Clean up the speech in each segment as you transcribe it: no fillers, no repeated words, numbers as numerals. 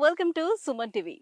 Welcome to Suman TV.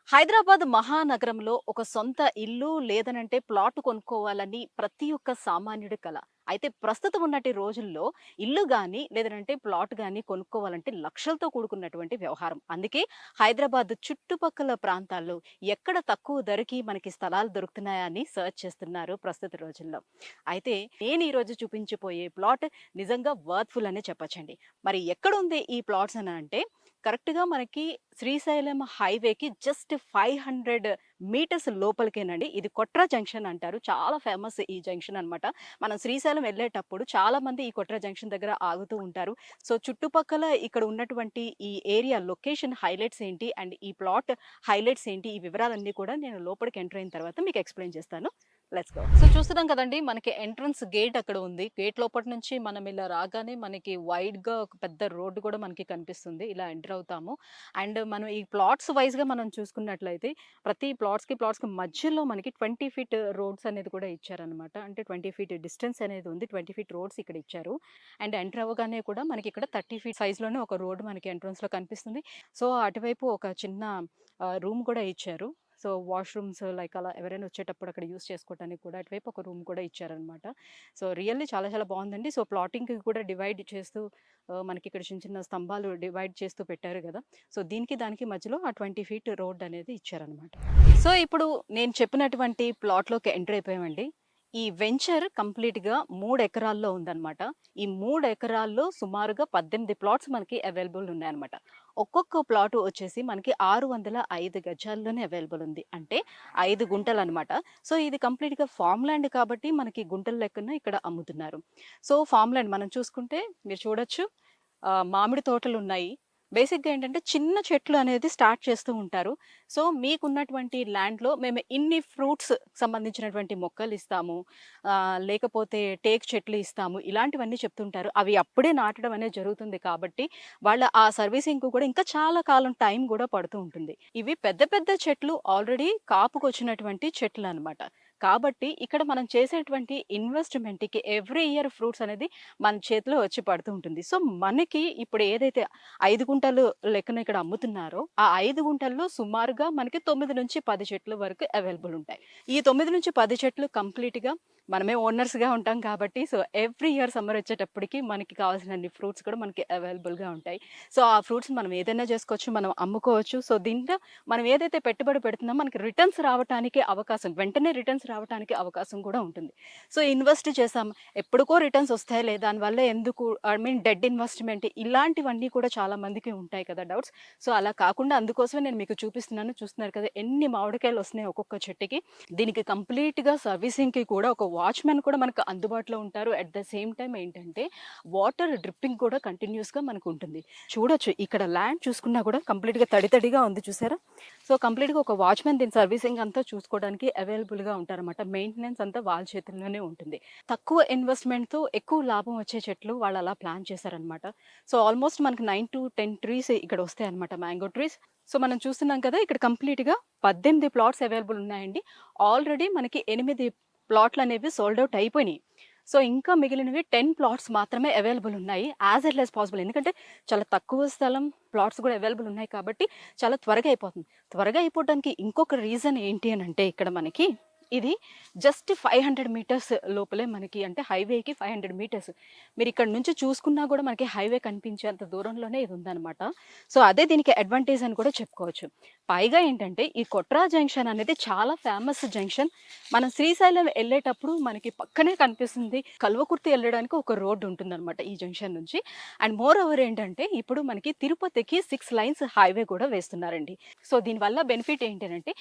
Hyderabad మహానగరంలో ఒక సొంత ఇల్లు లేదనంటే ప్లాట్ కొనుక్కోవాలని ప్రతి ఒక్క సామాన్యుడి కల. అయితే ప్రస్తుతం ఉన్నటి రోజుల్లో ఇల్లు గాని లేదనంటే ప్లాట్ గాని కొనుక్కోవాలంటే లక్షలతో కూడుకున్నటువంటి వ్యవహారం. అందుకే హైదరాబాద్ చుట్టుపక్కల ప్రాంతాల్లో ఎక్కడ తక్కువ ధరకి మనకి స్థలాలు దొరుకుతున్నాయా అని సెర్చ్ చేస్తున్నారు ప్రస్తుత రోజుల్లో. అయితే నేను ఈరోజు చూపించిపోయే ప్లాట్ నిజంగా వర్త్ఫుల్ అనే చెప్పొచ్చండి. మరి ఎక్కడుంది ఈ ప్లాట్స్ అని అంటే కరెక్ట్‌గా మనకి శ్రీశైలం హైవేకి జస్ట్ 500 మీటర్స్ లోపలికేనండి. ఇది కొట్రా జంక్షన్ అంటారు. చాలా ఫేమస్ ఈ జంక్షన్ అనమాట. మనం శ్రీశైలం వెళ్ళేటప్పుడు చాలామంది ఈ కొట్రా జంక్షన్ దగ్గర ఆగుతూ ఉంటారు. సో, చుట్టుపక్కల ఇక్కడ ఉన్నటువంటి ఈ ఏరియా లొకేషన్ హైలైట్స్ ఏంటి అండ్ ఈ ప్లాట్ హైలైట్స్ ఏంటి ఈ వివరాలన్నీ కూడా నేను లోపలికి ఎంటర్ అయిన తర్వాత మీకు ఎక్స్‌ప్లెయిన్ చేస్తాను. Let's go. సో, చూస్తున్నాం కదండీ మనకి ఎంట్రన్స్ గేట్ అక్కడ ఉంది. గేట్ లోపటి నుంచి మనం ఇలా రాగానే మనకి వైడ్‌గా ఒక పెద్ద రోడ్డు కూడా మనకి కనిపిస్తుంది. ఇలా ఎంటర్ అవుతాము. అండ్ మనం ఈ ప్లాట్స్ వైస్‌గా మనం చూసుకున్నట్లయితే ప్రతి ప్లాట్స్‌కి మధ్యలో మనకి 20 ఫీట్ రోడ్స్ అనేది కూడా ఇచ్చారనమాట. అంటే 20 ఫీట్ డిస్టెన్స్ అనేది ఉంది. 20 ఫీట్ రోడ్స్ ఇక్కడ ఇచ్చారు. అండ్ ఎంటర్ అవ్వగానే కూడా మనకి ఇక్కడ 30 ఫీట్ సైజ్‌లోనే ఒక రోడ్ మనకి ఎంట్రన్స్‌లో కనిపిస్తుంది. సో, అటువైపు ఒక చిన్న రూమ్ కూడా ఇచ్చారు. సో, వాష్‌రూమ్స్ లైక్ అలా ఎవరైనా వచ్చేటప్పుడు అక్కడ యూజ్ చేసుకోవడానికి కూడా అటువైపు ఒక రూమ్ కూడా ఇచ్చారనమాట. సో, రియల్లీ చాలా చాలా బాగుందండి. సో, ప్లాటింగ్‌కి కూడా డివైడ్ చేస్తూ మనకి ఇక్కడ చిన్న చిన్న స్తంభాలు డివైడ్ చేస్తూ పెట్టారు గదా! సో, దీనికి దానికి మధ్యలో ఆ 20 ఫీట్ రోడ్ అనేది ఇచ్చారనమాట. సో, ఇప్పుడు నేను చెప్పినటువంటి ప్లాట్‌లోకి ఎంటర్ అయిపోయామండి. ఈ వెంచర్ కంప్లీట్‌గా 3 ఎకరాల్లో ఉందనమాట. ఈ 3 ఎకరాల్లో సుమారుగా 18 ప్లాట్స్ మనకి అవైలబుల్ ఉన్నాయన్నమాట. ఒక్కొక్క ప్లాట్ వచ్చేసి మనకి 605 గజాల్లోనే అవైలబుల్ ఉంది. అంటే 5 గుంటలనమాట. సో, ఇది కంప్లీట్‌గా ఫార్మ్ ల్యాండ్ కాబట్టి మనకి గుంటల లెక్కన ఇక్కడ అమ్ముతున్నారు. సో, ఫార్మ్ ల్యాండ్ మనం చూసుకుంటే మీరు చూడొచ్చు మామిడి తోటలున్నాయి. బేసిక్‌గా ఏంటంటే చిన్న చెట్లు అనేది స్టార్ట్ చేస్తూ ఉంటారు. సో, మీకున్నటువంటి ల్యాండ్‌లో మేము ఇన్ని ఫ్రూట్స్ సంబంధించినటువంటి మొక్కలిస్తాము. లేకపోతే టేక్ చెట్లు ఇస్తాము. ఇలాంటివన్నీ చెప్తుంటారు. అవి అప్పుడే నాటడం అనేది జరుగుతుంది కాబట్టి వాళ్ళ ఆ సర్వీసింగ్‌కి కూడా ఇంకా చాలా కాలం టైం గూడా పడుతూ ఉంటుంది. ఇవి పెద్ద పెద్ద చెట్లు ఆల్రెడీ కాపుకొచ్చినటువంటి చెట్లనమాట. కాబట్టి ఇక్కడ మనం చేసేటువంటి ఇన్వెస్ట్‌మెంట్‌కి ఎవ్రీ ఇయర్ ఫ్రూట్స్ అనేది మన చేతిలో వచ్చి పడుతూ ఉంటుంది. సో, మనకి ఇప్పుడు ఏదైతే 5 గుంటలు లెక్కన ఇక్కడ అమ్ముతున్నారో, ఆ 5 గుంటల్లో సుమారుగా మనకి 9-10 చెట్ల వరకు అవైలబుల్ ఉంటాయి. ఈ 9-10 చెట్లు కంప్లీట్‌గా మనమే ఓనర్స్‌గా ఉంటాం కాబట్టి సో, ఎవ్రీ ఇయర్ సమ్మర్ వచ్చేటప్పటికి మనకి కావాల్సినన్ని ఫ్రూట్స్ కూడా మనకి అవైలబుల్‌గా ఉంటాయి. సో, ఆ ఫ్రూట్స్ మనం ఏదైనా చేసుకోవచ్చు, మనం అమ్ముకోవచ్చు. సో, దీంట్లో మనం ఏదైతే పెట్టుబడి పెడుతున్నామో మనకి రిటర్న్స్ రావటానికి అవకాశం వెంటనే రిటర్న్స్ రావటానికి అవకాశం కూడా ఉంటుంది. సో, ఇన్వెస్ట్ చేసాం ఎప్పటికో రిటర్న్స్ వస్తాయిలే దానివల్ల ఎందుకు డెడ్ ఇన్వెస్ట్‌మెంట్ ఇలాంటివన్నీ కూడా చాలా మందికి ఉంటాయి కదా డౌట్స్. సో, అలా కాకుండా అందుకోసమే నేను మీకు చూపిస్తున్నాను. చూస్తున్నారు కదా ఎన్ని మామిడికాయలు వస్తున్నాయి ఒక్కొక్క చెట్టుకి. దీనికి కంప్లీట్‌గా సర్వీసింగ్‌కి కూడా ఒక వాచ్‌మెన్ కూడా మనకు అందుబాటులో ఉంటారు. అట్ ద సేమ్ టైమ్ ఏంటంటే వాటర్ డ్రిప్పింగ్ కూడా కంటిన్యూస్‌గా మనకు ఉంటుంది. చూడొచ్చు ఇక్కడ ల్యాండ్ చూసుకున్నా కూడా కంప్లీట్‌గా తడి తడిగా ఉంది చూసారా? సో, కంప్లీట్‌గా ఒక వాచ్‌మెన్ దీని సర్వీసింగ్ అంతా చూసుకోవడానికి అవైలబుల్‌గా ఉంటారన్నమాట. మెయింటెనెన్స్ అంతా వాళ్ళ చేతుల్లోనే ఉంటుంది. తక్కువ ఇన్వెస్ట్‌మెంట్‌తో ఎక్కువ లాభం వచ్చే చెట్లు వాళ్ళు అలా ప్లాన్ చేశారనమాట. సో, ఆల్మోస్ట్ మనకి 9-10 ట్రీస్ ఇక్కడ వస్తాయన్నమాట మ్యాంగో ట్రీస్. సో, మనం చూస్తున్నాం కదా ఇక్కడ కంప్లీట్‌గా 18 ప్లాట్స్ అవైలబుల్ ఉన్నాయండి. ఆల్రెడీ మనకి 8 ప్లాట్‌లనేవి సోల్డ్ ఔట్ అయిపోయినాయి. సో, ఇంకా మిగిలినవి 10 ప్లాట్స్ మాత్రమే అవైలబుల్ ఉన్నాయి. As early as possible. ఎందుకంటే చాలా తక్కువ స్థలం ప్లాట్స్ కూడా అవైలబుల్ ఉన్నాయి కాబట్టి చాలా త్వరగా అయిపోతుంది. త్వరగా అయిపోవడానికి ఇంకొక రీజన్ ఏంటి అనంటే ఇక్కడ మనకి ఇది జస్ట్ 500 మీటర్స్ లోపలే మనకి అంటే హైవేకి 500 మీటర్స్. మీరు ఇక్కడ నుంచి చూసుకున్నా కూడా మనకి హైవే కనిపించేంత దూరంలోనే ఇది ఉందన్నమాట. సో, అదే దీనికి అడ్వాంటేజ్ అని కూడా చెప్పుకోవచ్చు. పైగా ఏంటంటే ఈ కొట్రా జంక్షన్ అనేది చాలా ఫేమస్ జంక్షన్. మనం శ్రీశైలం వెళ్ళేటప్పుడు మనకి పక్కనే కనిపిస్తుంది. కల్వకుర్తి వెళ్ళడానికి ఒక రోడ్డు ఉంటుందన్నమాట ఈ జంక్షన్ నుంచి. అండ్ మోర్ ఓవర్ ఏంటంటే ఇప్పుడు మనకి తిరుపతికి 6 లైన్స్ హైవే కూడా వేస్తున్నారండి. సో, దీనివల్ల బెనిఫిట్ ఏంటంటే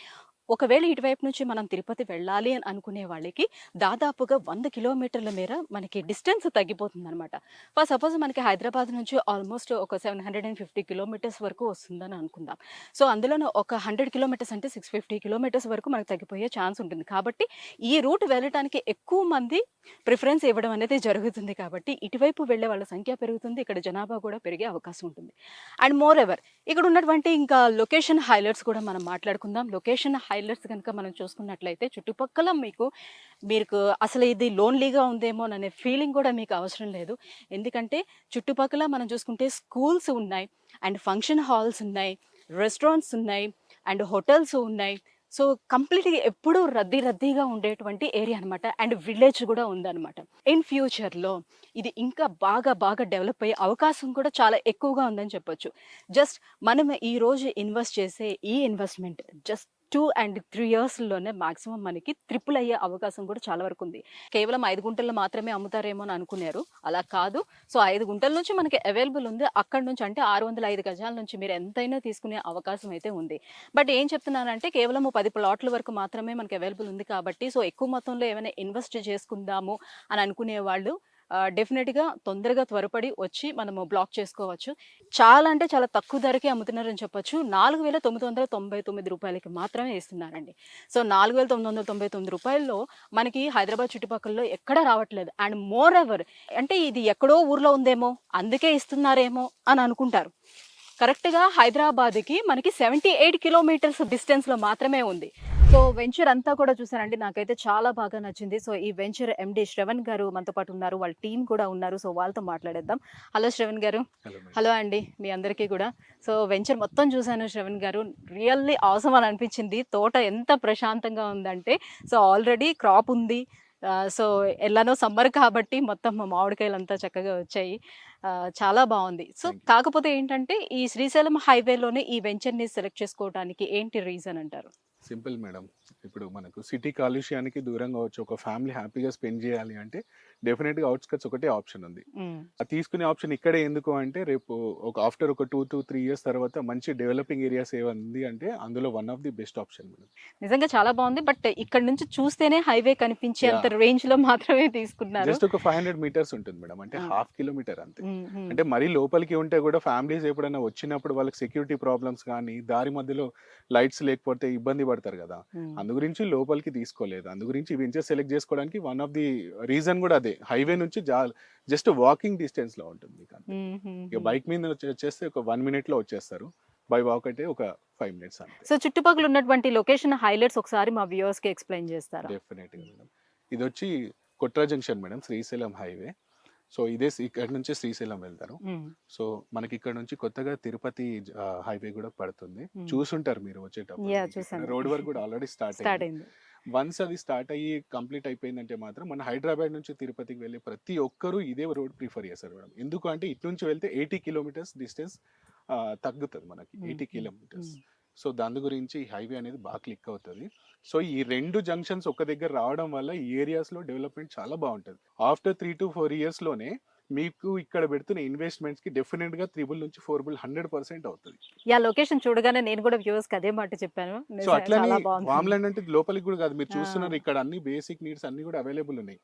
ఒకవేళ ఇటువైపు నుంచి మనం తిరుపతి వెళ్ళాలి అని అనుకునే వాళ్ళకి దాదాపుగా 100 కిలోమీటర్ల మేర మనకి డిస్టెన్స్ తగ్గిపోతుందనమాట. ఫర్ సపోజ్ మనకి హైదరాబాద్ నుంచి ఆల్మోస్ట్ ఒక 750 కిలోమీటర్స్ వరకు వస్తుందని అనుకుందాం. సో, అందులోనే ఒక 100 కిలోమీటర్స్ అంటే 650 కిలోమీటర్స్ వరకు మనకు తగ్గిపోయే ఛాన్స్ ఉంటుంది. కాబట్టి ఈ రూట్ వెళ్ళటానికి ఎక్కువ మంది ప్రిఫరెన్స్ ఇవ్వడం అనేది జరుగుతుంది కాబట్టి ఇటువైపు వెళ్ళే వాళ్ళ సంఖ్య పెరుగుతుంది. ఇక్కడ జనాభా కూడా పెరిగే అవకాశం ఉంటుంది. అండ్ మోర్ ఎవర్ ఇక్కడ ఉన్నటువంటి ఇంకా లొకేషన్ హైలైట్స్ కూడా మనం మాట్లాడుకుందాం. లొకేషన్ హైలైట్స్ కనుక మనం చూసుకున్నట్లయితే చుట్టుపక్కల మీకు అసలు ఇది లోన్లీగా ఉందేమో అనే ఫీలింగ్ కూడా మీకు అవసరం లేదు. ఎందుకంటే చుట్టుపక్కల మనం చూసుకుంటే స్కూల్స్ ఉన్నాయి అండ్ ఫంక్షన్ హాల్స్ ఉన్నాయి. రెస్టారెంట్స్ ఉన్నాయి అండ్ హోటల్స్ ఉన్నాయి. సో కంప్లీట్‌గా ఎప్పుడూ రద్దీగా ఉండేటువంటి ఏరియా అనమాట. అండ్ విలేజ్ గూడా ఉందనమాట. ఇన్ ఫ్యూచర్‌లో ఇది ఇంకా బాగా డెవలప్ అయ్యే అవకాశం కూడా చాలా ఎక్కువగా ఉందని చెప్పొచ్చు. జస్ట్ మనం ఈరోజు ఇన్వెస్ట్ చేసే ఈ ఇన్వెస్ట్‌మెంట్ జస్ట్ 2 అండ్ 3 ఇయర్స్‌లోనే మాక్సిమం మనకి ట్రిపుల్ అయ్యే అవకాశం కూడా చాలా వరకుంది. కేవలం 5 గుంటల్లో మాత్రమే అమ్ముతారేమో అని అనుకున్నారు. అలా కాదు. సో 5 గుంటల నుంచి మనకి అవైలబుల్ ఉంది. అక్కడి నుంచి అంటే 605 గజాల నుంచి మీరు ఎంతైనా తీసుకునే అవకాశం అయితే ఉంది. బట్ ఏం చెప్తున్నానంటే కేవలం 10 ప్లాట్ల వరకు మాత్రమే మనకి అవైలబుల్ ఉంది కాబట్టి సో ఎక్కువ మొత్తంలో ఏమైనా ఇన్వెస్ట్ చేసుకుందాము అని అనుకునే వాళ్ళు డెఫినిట్‌గా తొందరగా త్వరపడి వచ్చి మనము బ్లాక్ చేసుకోవచ్చు. చాలా అంటే చాలా తక్కువ ధరకే అమ్ముతున్నారని చెప్పొచ్చు. రూ. 4,999కి మాత్రమే ఇస్తున్నారండి. సో రూ. 4,999లో మనకి హైదరాబాద్ చుట్టుపక్కలలో ఎక్కడా రావట్లేదు. అండ్ మోర్ ఎవర్ అంటే ఇది ఎక్కడో ఊర్లో ఉందేమో, అందుకే ఇస్తున్నారేమో అని అనుకుంటారు. కరెక్ట్‌గా హైదరాబాద్‌కి మనకి 78 కిలోమీటర్స్ డిస్టెన్స్‌లో మాత్రమే ఉంది. సో వెంచర్ అంతా కూడా చూసానండి. నాకైతే చాలా బాగా నచ్చింది. సో ఈ వెంచర్ ఎండీ శ్రవణ్ గారు మనతో పాటు ఉన్నారు. వాళ్ళ టీమ్ కూడా ఉన్నారు. సో వాళ్ళతో మాట్లాడేద్దాం. హలో శ్రవణ్ గారు. Hello madam. హలో అండి. మీ అందరికీ కూడా. సో వెంచర్ మొత్తం చూసాను శ్రవణ్ గారు. రియల్లీ ఆసమ్ అని అనిపించింది. తోట ఎంత ప్రశాంతంగా ఉందంటే సో ఆల్రెడీ క్రాప్ ఉంది. సో ఎలానో సమ్మర్ కాబట్టి మొత్తం మామిడికాయలంతా చక్కగా వచ్చాయి. చాలా బావుంది. So thank you. కాకపోతే ఏంటంటే ఈ శ్రీశైలం హైవేలోనే ఈ వెంచర్‌ని సెలెక్ట్ చేసుకోవడానికి ఏంటి రీజన్ అంటారు? Simple madam. ఇప్పుడు మనకు సిటీ కాలుష్యానికి దూరంగా వచ్చి ఒక ఫ్యామిలీ హ్యాపీగా స్పెండ్ చేయాలి అంటే డెఫినెట్‌గా ఔట్‌స్కట్స్ ఒకటే ఆప్షన్ ఉంది. హ్మ్. అది తీసుకునే ఆప్షన్ ఇక్కడే ఎందుకు అంటే రేపు ఆఫ్టర్ ఒక 2-3 ఇయర్స్ తర్వాత మంచి డెవలపింగ్ ఏరియాస్ ఏముంది అంటే అందులో one of the best option madam. నిజంగా చాలా బావుంది. బట్ ఇక్కడ నుంచి చూస్తేనే హైవే కనిపించేంత యాహ్! రేంజ్‌లో మాత్రమే తీసుకున్నారు. జస్ట్ ఒక 500 మీటర్స్ ఉంటుంది మేడం. అంటే ఆ! హాఫ్ కిలోమీటర్ అంతే. హ్మ్. అంటే మరీ లోపలికి ఉంటే కూడా ఫ్యామిలీస్ ఎప్పుడైనా వచ్చినప్పుడు వాళ్ళకి సెక్యూరిటీ ప్రాబ్లమ్స్ కానీ, దారి మధ్యలో లైట్స్ లేకపోతే ఇబ్బంది పడతారు కదా! హ్మ్. అందు గురించి లోపలికి తీసుకోలేదు. అందు గురించి ఈ వెంచర్ సెలెక్ట్ చేసుకోవడానికి వన్ ఆఫ్ ది రీజన్ కూడా అదే. హైవే నుంచి జస్ట్ వాకింగ్ డిస్టెన్స్‌లో ఉంటుంది మీకంతే. ఇక బైక్ మీద వచ్చేస్తే ఒక 1 మినిట్‌లో వచ్చేస్తారు. బై వాక్ అయితే ఒక 5 మినిట్స్ అంతే. సో చుట్టుపక్కల ఉన్నటువంటి లొకేషన్ హైలైట్స్ ఒకసారి మా వ్యూవర్స్‌కి ఎక్స్‌ప్లెయిన్ చేస్తారా? డెఫినెట్‌గా మేడం. ఇదొచ్చి కొట్రా junction madam. Srisailam highway. So ఇదే ఇక్కడి నుంచి శ్రీశైలం వెళ్తారు. హ్మ్. సో మనకి ఇక్కడ నుంచి కొత్తగా తిరుపతి హైవే కూడా పడుతుంది. హ్మ్. చూసుంటారు మీరు వచ్చేటప్పుడు. యాహ్! మీకు ఇక్కడ చూసాను. రోడ్ వర్క్ కూడా ఆల్రెడీ స్టార్ట్ స్టార్ట్ అయింది. అయింది. వన్స్ అది స్టార్ట్ అయ్యి కంప్లీట్ అయిపోయిందంటే మాత్రం మన హైదరాబాద్ నుంచి తిరుపతికి వెళ్ళే ప్రతి ఒక్కరు ఇదే రోడ్ ప్రిఫర్ చేస్తారు మేడం. ఎందుకు అంటే ఇటు నుంచి వెళ్తే 80 కిలోమీటర్స్ డిస్టెన్స్ తగ్గుతుంది మనకి. హ్మ్. 80 హ్మ్. కిలోమీటర్స్. హ్మ్. సో దాని గురించి హైవే అనేది బాగా క్లిక్ అవుతది. సో ఈ 2 జంక్షన్స్ ఒక దగ్గర రావడం వల్ల ఈ ఏరియాస్‌లో డెవలప్‌మెంట్ చాలా బావుంటది. ఆఫ్టర్ 3-4 ఇయర్స్‌లోనే మీకు ఇక్కడ పెడుతున్న ఇన్వెస్ట్‌మెంట్స్‌కి డెఫినిట్‌గా 3-4 100% అవుతది. యాహ్! లొకేషన్ చూడగానే నేను కూడా వ్యూవర్స్‌కి అదే మాట చెప్పాను. సో అట్లని చాలా బావుంది. ఫార్మ్‌ల్యాండ్ అంటే లోపలికి కూడా కాదు. మీరు ఆ! చూస్తున్నారు ఇక్కడ అన్ని బేసిక్ నీడ్స్ అన్నీ కూడా అవైలబుల్ ఉన్నాయి.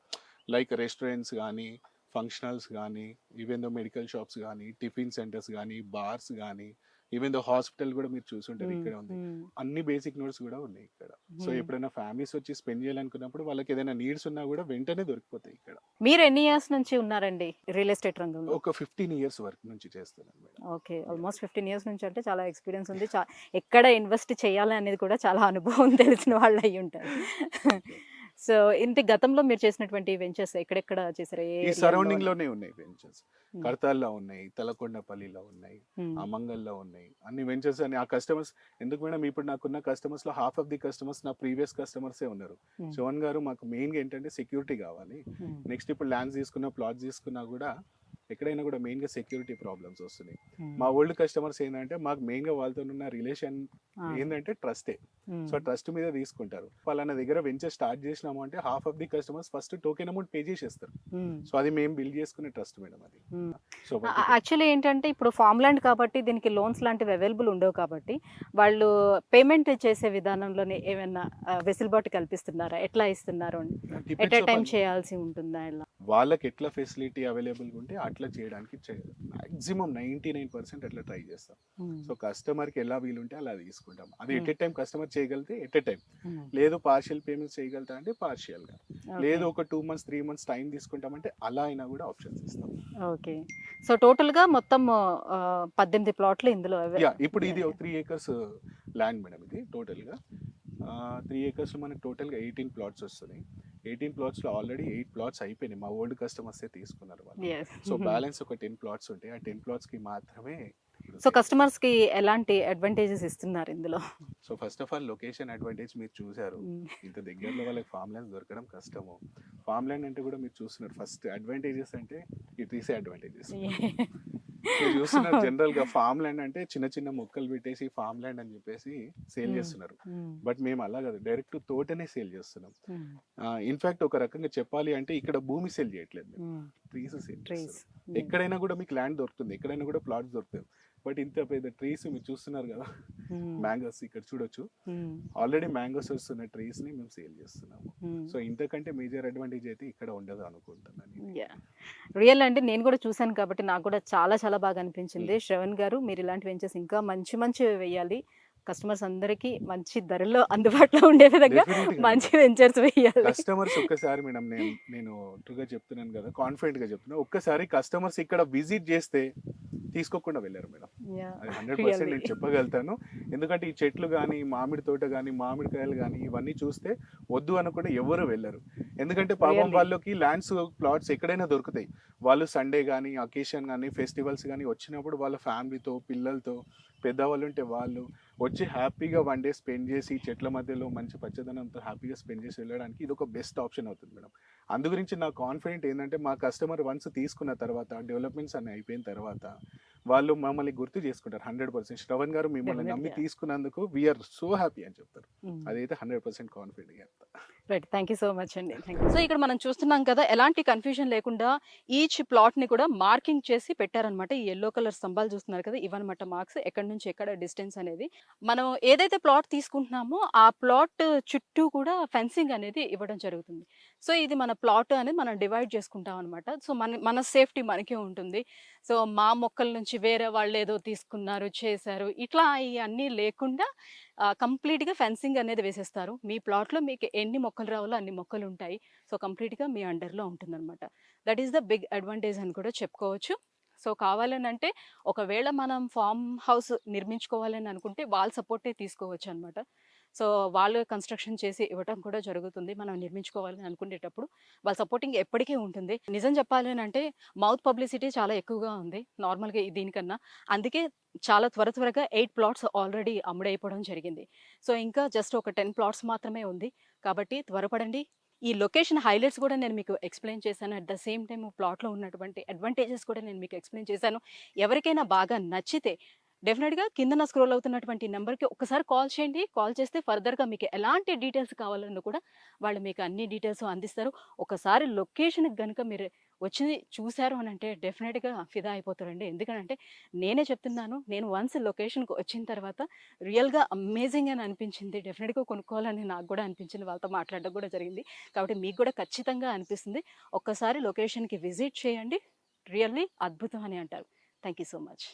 లైక్ రెస్టారెంట్స్ గానీ, ఫంక్షనల్స్ గానీ, ఈవెన్ దో మెడికల్ షాప్స్ గానీ, టిఫిన్ సెంటర్స్ గానీ, బార్స్ గానీ, ఈవెన్ దో హాస్పిటల్ కూడా మీరు చూసుంటారు హ్మ్. ఇక్కడే ఉంది. హ్మ్. అన్ని బేసిక్ నీడ్స్ కూడా ఉన్నాయి ఇక్కడ. సో హ్మ్. ఎప్పుడైనా ఫ్యామిలీస్ వచ్చి స్పెండ్ చేయాలనుకున్నప్పుడు వాళ్ళకి ఏదైనా నీడ్స్ ఉన్నా కూడా వెంటనే దొరికిపోతాయి ఇక్కడ. మీరు ఎన్ని ఇయర్స్ నుంచి ఉన్నారండి రియల్ ఎస్టేట్ రంగంలో? ఒక 15 ఇయర్స్ వరకు నుంచి చేస్తున్నాను madam. Okay. Yeah! Almost 15 years నుంచి అంటే చాలా ఎక్స్‌పీరియన్స్ ఉంది. ఎక్కడ ఇన్వెస్ట్ చేయాలి అనేది కూడా చాలా అనుభవం తెలిసిన వాళ్ళు అయ్యుంటారు. Thank you. సో ఇంటి గతంలో మీరు చేసినటువంటి వెంచర్స్ ఎక్కడెక్కడ చేశారు? ఏ ఈ ఏరియాల్లో అని? సరౌండింగ్‌లోనే ఉన్నాయి వెంచర్స్. హ్మ్. కడతాల్‌లో ఉన్నాయి, తలకొండపల్లిలో ఉన్నాయి, హ్మ్. అమంగల్‌లో ఉన్నాయి. అన్ని వెంచర్స్ అని ఆ కస్టమర్స్ ఎందుకు మేడం ఇప్పుడు నాకున్న కస్టమర్స్‌లో హాఫ్ ఆఫ్ ది కస్టమర్స్ నా ప్రీవియస్ కస్టమర్సే ఉన్నారు. హ్మ్. శివన్ గారు మాకు మెయిన్‌గా ఏంటంటే సెక్యూరిటీ కావాలి. హ్మ్. నెక్స్ట్ ఇప్పుడు ల్యాండ్స్ తీసుకున్న, ప్లాట్స్ తీసుకున్నా కూడా ఎక్కడైనా కూడా మెయిన్‌గా సెక్యూరిటీ ప్రాబ్లమ్స్ వస్తున్నాయి. హ్మ్. మా ఓల్డ్ కస్టమర్స్ ఏందంటే మాకు మెయిన్‌గా వాళ్ళతోనున్న రిలేషన్ ఆ! ఏందంటే ట్రస్టే. హ్మ్. సో ట్రస్ట్ మీద తీసుకుంటారు. పలానా దగ్గర వెంచర్ స్టార్ట్ చేసినాము అంటే half of the customers first token amount pay చేసేస్తారు. హ్మ్. సో అది మేము బిల్డ్ చేసుకునే ట్రస్ట్ మేడం అది. హ్మ్. సో పర్టిక్యులర్ యాక్చువల్లీ ఏంటంటే ఇప్పుడు ఫార్మ్ ల్యాండ్ కాబట్టి దీనికి లోన్స్ లాంటివి అవైలబుల్ ఉండవు కాబట్టి వాళ్ళు పేమెంట్ చేసే విధానంలోనే ఏమైనా వెసులుబాటు కల్పిస్తున్నారా? ఎట్లా ఇస్తున్నారు? At a depends time upon చేయాల్సి ఉంటుందా ఇలా? వాళ్ళకి ఎట్లా ఫెసిలిటీ అవైలబుల్గా ఉంటే అట్లా చేయడానికి మాక్సిమం 99% అట్లా ట్రై చేస్తాం. హ్మ్. సో కస్టమర్కి ఎలా వీలుంటే అలా తీసుకుంటాం. అది హ్మ్. ఎట్ ఎ టైం కస్టమర్ చేయగలిగితే ఎట్ ఎ టైం, హ్మ్. లేదు పార్షియల్ పేమెంట్స్ చేయగలుగుతా అంటే పార్షియల్గా, ఓకే. లేదు ఒక 2 మంత్స్ 3 మంత్స్ టైం తీసుకుంటామంటే అలా అయినా కూడా ఆప్షన్స్ ఇస్తాం. ఓకే. సో టోటల్‌గా మొత్తం 18 ప్లాట్లు ఇందులో ఇప్పుడు ఇది ఒక 3 ఏకర్స్ ల్యాండ్ మేడం ఇది టోటల్గా. 3 ఏకర్స్లో మనకి టోటల్గా 18 ప్లాట్స్ వస్తుంది. 18 ప్లాట్స్లో ఆల్రెడీ 8 ప్లాట్స్ అయిపోయినాయి. మా ఓల్డ్ కస్టమర్సే తీసుకున్నారు వాళ్ళు. యెస్. సో బ్యాలెన్స్ ఒక 10 ప్లాట్స్ ఉంటాయి. ఆ 10 ప్లాట్స్కి మాత్రమే సో కస్టమర్స్‌కి ఎలాంటి అడ్వాంటేజెస్ ఇస్తున్నారు ఇందులో? So first of all location advantage మీరు చూసారు. హ్మ్. ఇంత దగ్గరలో వాళ్ళకి ఫామ్ ల్యాండ్స్ దొరకడం కష్టము. ఫామ్ ల్యాండ్ అంటే కూడా మీరు చూస్తున్నారు, ఫస్ట్ అడ్వాంటేజెస్ అంటే ఈ ట్రీసే అడ్వాంటేజెస్. మీరు చూస్తున్నారు జనరల్‌గా ఫామ్ ల్యాండ్ అంటే చిన్న చిన్న మొక్కలు పెట్టేసి ఫామ్ ల్యాండ్ అని చెప్పేసి సేల్ హ్మ్. చేస్తున్నారు. హ్మ్. బట్ మేము అలా కాదు, డైరెక్ట్ తోటనే సేల్ చేస్తున్నాం. హ్మ్. ఇన్‌ఫాక్ట్ ఒక రకంగా చెప్పాలి అంటే ఇక్కడ భూమి సేల్ చేయట్లేదు మేము. హ్మ్. Trees sale trees. చేస్తున్నాం. ఎక్కడైనా కూడా మీకు ల్యాండ్ దొరుకుతుంది. ఎక్కడైనా కూడా ప్లాట్స్ దొరుకుతాయి. బట్ ఇంత పెద్ద ట్రీస్ మీరు చూస్తున్నారు కదా, హ్మ్. మ్యాంగోస్ ఇక్కడ చూడొచ్చు. హ్మ్. ఆల్రెడీ మ్యాంగోస్ వస్తున్న ట్రీస్ ని మేము సేల్ చేస్తున్నాము. హ్మ్. సో ఇంతకంటే మేజర్ అడ్వాంటేజ్ అయితే ఇక్కడ ఉండదు అనుకుంటున్నాను నేను. యాహ్! రియల్ అండి. నేను కూడా చూసాను కాబట్టి నాకు కూడా చాలా చాలా బాగా అనిపించింది. హ్మ్. శ్రవణ్ గారు మీరు ఇలాంటి వెంచర్స్ ఇంకా మంచి మంచివి వేయాలి. కస్టమర్స్ అందరికీ మంచి ధరల్లో అందుబాటులో ఉండే విధంగా డెఫినెట్‌గా మంచి మేడం. వెంచర్స్ వేయాలి. కస్టమర్స్ ఒక్కసారి మేడం, నేను ట్రూగా చెప్తున్నాను కదా, కాన్ఫిడెంట్‌గా చెప్తున్నా. ఒక్కసారి కస్టమర్స్ ఇక్కడ విజిట్ చేస్తే తీసుకోకుండా వెళ్ళారు మేడం. యాహ్! అది 100% రియల్లీ. నేను చెప్పగలుగుతాను. ఎందుకంటే ఈ చెట్లు గానీ, మామిడి తోట గానీ, మామిడికాయలు గానీ ఇవన్నీ చూస్తే వద్దు అనకుండా ఎవ్వరు వెళ్ళరు. ఎందుకంటే పాపం రియల్లీ. వాళ్ళకి ల్యాండ్స్, ప్లాట్స్ ఎక్కడైనా దొరుకుతాయి. వాళ్ళు సండే గానీ, అకేషన్ గానీ, ఫెస్టివల్స్ గానీ వచ్చినప్పుడు వాళ్ళ ఫ్యామిలీతో, పిల్లలతో, పెద్దవాళ్ళు ఉంటే వాళ్ళు వచ్చి హ్యాపీగా వన్ డే స్పెండ్ చేసి చెట్ల మధ్యలో మంచి పచ్చదనంతో హ్యాపీగా స్పెండ్ చేసి వెళ్ళడానికి ఇది ఒక బెస్ట్ ఆప్షన్ అవుతుంది మేడం. అందు గురించి నా కాన్ఫిడెంట్ ఏంటంటే మా కస్టమర్ వన్స్ తీసుకున్న తర్వాత, డెవలప్మెంట్స్ అన్ని అయిపోయిన తర్వాత వాళ్ళు మమ్మల్ని గుర్తు చేసుకుంటారు 100%. శ్రవణ్ గారు మిమ్మల్ని నమ్మి డెఫినెట్‌గా. తీసుకున్నందుకు వీఆర్ సో హ్యాపీ అని చెప్తారు. హ్మ్. అదైతే 100% కాన్ఫిడెంట్‌గా చెప్తా. Right. Thank you so much అండి. Thank you. సో ఇక్కడ మనం చూస్తున్నాం కదా! ఎలాంటి కన్‌ఫ్యూజన్ లేకుండా ఈచ్ ప్లాట్‌ని కూడా మార్కింగ్ చేసి పెట్టారనమాట. ఈ యెల్లో కలర్ స్తంభాలు చూస్తున్నారు కదా! ఇవన్నమాట మార్క్స్. ఎక్కడి నుంచి ఎక్కడ డిస్టెన్స్ అనేది. మనం ఏదైతే ప్లాట్ తీసుకుంటున్నామో ఆ ప్లాట్ చుట్టూ కూడా ఫెన్సింగ్ అనేది ఇవ్వడం జరుగుతుంది. సో ఇది మన ప్లాట్ అనేది మనం డివైడ్ చేసుకుంటాం అనమాట. సో మన సేఫ్టీ మనకే ఉంటుంది. సో మా మొక్కల నుంచి వేరే వాళ్ళేదో తీసుకున్నారు, చేశారు. ఇట్లా ఇయన్నీ లేకుండా కంప్లీట్‌గా ఫెన్సింగ్ అనేది వేసేస్తారు. మీ ప్లాట్‌లో మీకు ఎన్ని మొక్కలు రావాలో అన్ని మొక్కలుంటాయి. సో, కంప్లీట్‌గా మీ అండర్‌లో ఉంటుందనమాట. That is the big advantage అని కూడా చెప్పుకోవచ్చు. సో, కావాలనంటే ఒకవేళ మనం ఫార్మ్ హౌస్ నిర్మించుకోవాలని అనుకుంటే వాళ్ళ సపోర్టే తీసుకోవచ్చనమాట. సో, వాళ్ళు కన్‌స్ట్రక్షన్ చేసి ఇవ్వటం కూడా జరుగుతుంది. మనం నిర్మించుకోవాలని అనుకునేటప్పుడు వాళ్ళ సపోర్టింగ్ ఎప్పటికీ ఉంటుంది. నిజం చెప్పాలనంటే మౌత్ పబ్లిసిటీ చాలా ఎక్కువగా ఉంది. నార్మల్‌గా దీనికన్నా. అందుకే చాలా త్వరగా 8 ప్లాట్స్ ఆల్రెడీ అమ్ముడైపోవడం జరిగింది. సో, ఇంకా జస్ట్ ఒక 10 ప్లాట్స్ మాత్రమే ఉంది. కాబట్టి త్వరపడండి. ఈ లొకేషన్ హైలైట్స్ కూడా నేను మీకు ఎక్స్‌ప్లెయిన్ చేశాను. అట్ ద సేమ్ టైమ్ ప్లాట్‌లో ఉన్నటువంటి అడ్వాంటేజెస్ కూడా నేను మీకు ఎక్స్‌ప్లెయిన్ చేశాను. ఎవరికైనా బాగా నచ్చితే డెఫినిట్‌గా కిందన స్క్రోల్ అవుతున్నటువంటి నంబర్‌కి ఒక్కసారి కాల్ చేయండి. కాల్ చేస్తే ఫర్దర్‌గా మీకు ఎలాంటి డీటెయిల్స్ కావాలన్నా కూడా వాళ్ళు మీకు అన్ని డీటెయిల్స్ అందిస్తారు. ఒకసారి లొకేషన్‌కి గనుక మీరు వచ్చి చూసారు అనంటే డెఫినిట్‌గా ఫిదా అయిపోతారండి. ఎందుకనంటే నేనే చెప్తున్నాను. నేను వన్స్ లొకేషన్‌కి వచ్చిన తర్వాత రియల్‌గా అమేజింగ్ అని అనిపించింది. డెఫినిట్‌గా కొనుక్కోవాలని నాకు కూడా అనిపించింది. వాళ్ళతో మాట్లాడడం కూడా జరిగింది. కాబట్టి మీకు కూడా ఖచ్చితంగా అనిపిస్తుంది. ఒక్కసారి లొకేషన్‌కి విజిట్ చేయండి. రియల్లీ అద్భుతం అని అంటారు. Thank you so much.